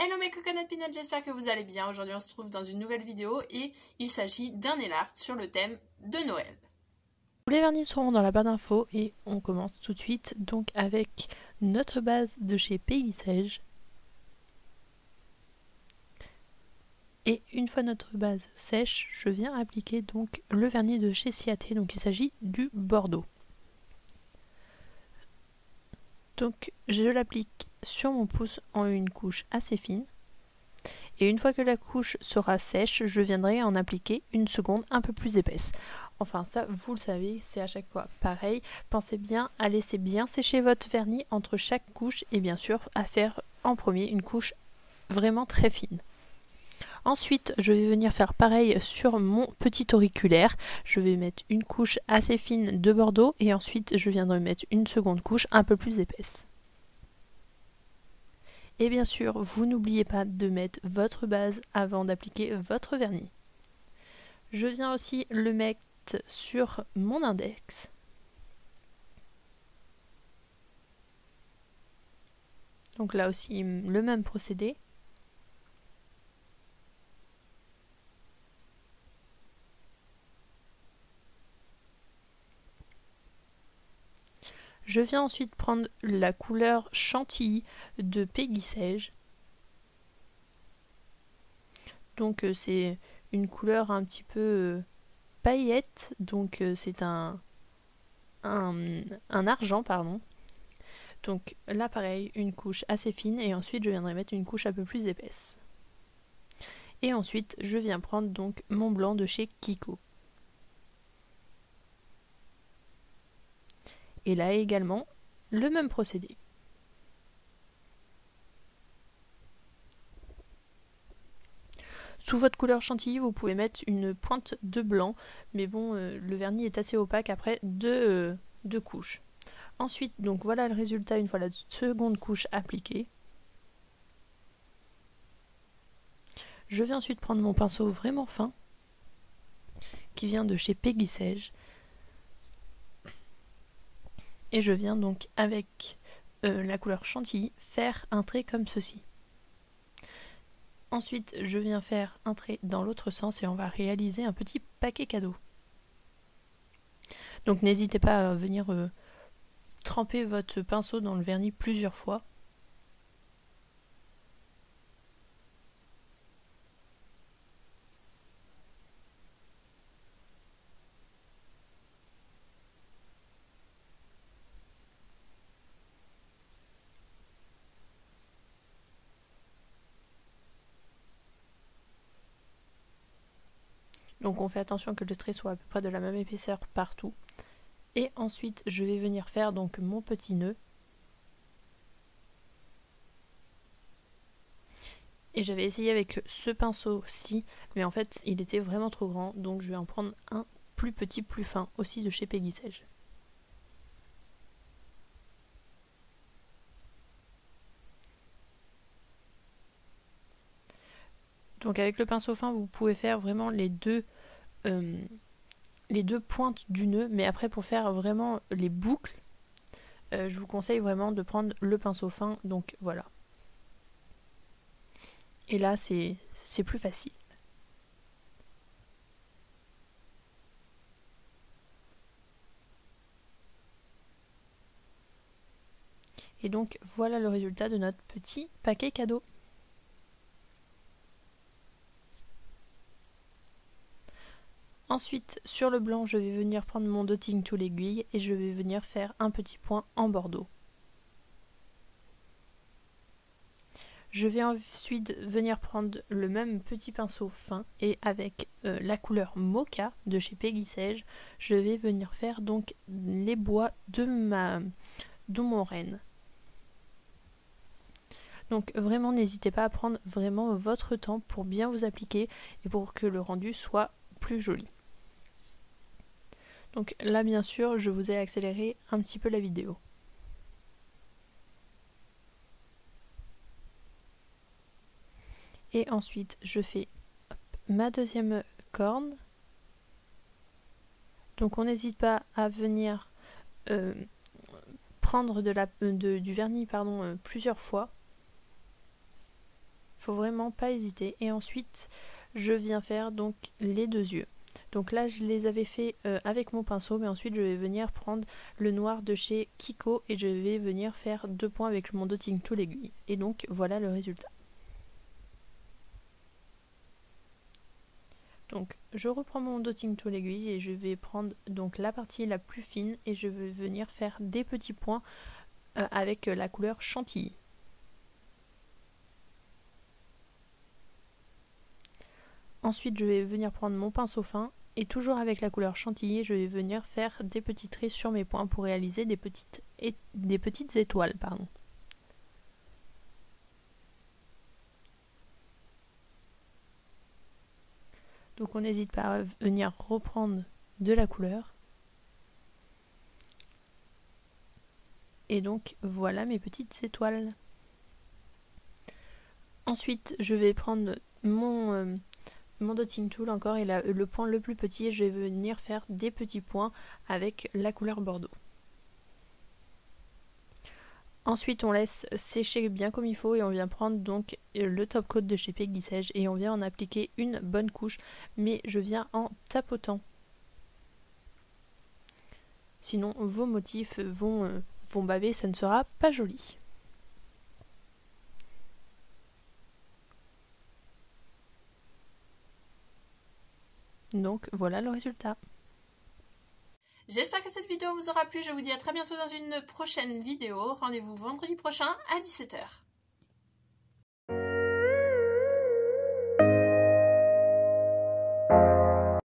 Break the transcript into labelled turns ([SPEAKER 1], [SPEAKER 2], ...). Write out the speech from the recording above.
[SPEAKER 1] Hello mes coconut peanuts, j'espère que vous allez bien. Aujourd'hui on se trouve dans une nouvelle vidéo et il s'agit d'un nail art sur le thème de Noël.
[SPEAKER 2] Tous les vernis seront dans la barre d'infos et on commence tout de suite donc avec notre base de chez Peggy Sage. Et une fois notre base sèche, je viens appliquer donc le vernis de chez Ciaté, donc il s'agit du Bordeaux. Donc je l'applique sur mon pouce en une couche assez fine. Et une fois que la couche sera sèche, je viendrai en appliquer une seconde un peu plus épaisse. Enfin ça, vous le savez, c'est à chaque fois pareil. Pensez bien à laisser bien sécher votre vernis entre chaque couche et bien sûr à faire en premier une couche vraiment très fine. Ensuite, je vais venir faire pareil sur mon petit auriculaire. Je vais mettre une couche assez fine de Bordeaux et ensuite je viendrai mettre une seconde couche un peu plus épaisse. Et bien sûr, vous n'oubliez pas de mettre votre base avant d'appliquer votre vernis. Je viens aussi le mettre sur mon index. Donc là aussi, le même procédé. Je viens ensuite prendre la couleur chantilly de Peggy Sage. Donc c'est une couleur un petit peu paillette, donc c'est un argent, pardon. Donc là pareil, une couche assez fine et ensuite je viendrai mettre une couche un peu plus épaisse. Et ensuite je viens prendre donc mon blanc de chez Kiko. Et là également, le même procédé. Sous votre couleur chantilly, vous pouvez mettre une pointe de blanc, mais bon, le vernis est assez opaque après deux couches. Ensuite, donc voilà le résultat une fois la seconde couche appliquée. Je vais ensuite prendre mon pinceau vraiment fin, qui vient de chez Peggy Sage. Et je viens donc avec la couleur chantilly faire un trait comme ceci. Ensuite, je viens faire un trait dans l'autre sens et on va réaliser un petit paquet cadeau. Donc n'hésitez pas à venir tremper votre pinceau dans le vernis plusieurs fois. Donc on fait attention que le trait soit à peu près de la même épaisseur partout. Et ensuite je vais venir faire donc mon petit nœud. Et j'avais essayé avec ce pinceau-ci, mais en fait il était vraiment trop grand, donc je vais en prendre un plus petit, plus fin, aussi de chez Peggy Sage. Donc avec le pinceau fin, vous pouvez faire vraiment les deux pointes du nœud, mais après pour faire vraiment les boucles, je vous conseille vraiment de prendre le pinceau fin, donc voilà. Et là c'est plus facile. Et donc voilà le résultat de notre petit paquet cadeau. Ensuite, sur le blanc, je vais venir prendre mon dotting tool aiguille et je vais venir faire un petit point en bordeaux. Je vais ensuite venir prendre le même petit pinceau fin et avec la couleur mocha de chez Peggy Sage, je vais venir faire donc les bois de mon renne. Donc vraiment n'hésitez pas à prendre vraiment votre temps pour bien vous appliquer et pour que le rendu soit plus joli. Donc là bien sûr je vous ai accéléré un petit peu la vidéo. Et ensuite je fais ma deuxième corne. Donc on n'hésite pas à venir prendre du vernis plusieurs fois. Faut vraiment pas hésiter. Et ensuite, je viens faire donc les deux yeux. Donc là, je les avais fait avec mon pinceau, mais ensuite je vais venir prendre le noir de chez Kiko et je vais venir faire 2 points avec mon Dotting Tool aiguille. Et donc voilà le résultat. Donc je reprends mon Dotting Tool aiguille et je vais prendre donc la partie la plus fine et je vais venir faire des petits points avec la couleur chantilly. Ensuite, je vais venir prendre mon pinceau fin et toujours avec la couleur chantilly, je vais venir faire des petits traits sur mes points pour réaliser des petites étoiles. Donc on n'hésite pas à venir reprendre de la couleur. Et donc voilà mes petites étoiles. Ensuite, je vais prendre mon Dotting Tool encore et le point le plus petit et je vais venir faire des petits points avec la couleur bordeaux. Ensuite on laisse sécher bien comme il faut et on vient prendre donc le top coat de chez Peggy Sage et on vient en appliquer une bonne couche, mais je viens en tapotant. Sinon vos motifs vont baver, ça ne sera pas joli. Donc voilà le résultat.
[SPEAKER 1] J'espère que cette vidéo vous aura plu, je vous dis à très bientôt dans une prochaine vidéo. Rendez-vous vendredi prochain à 17 h.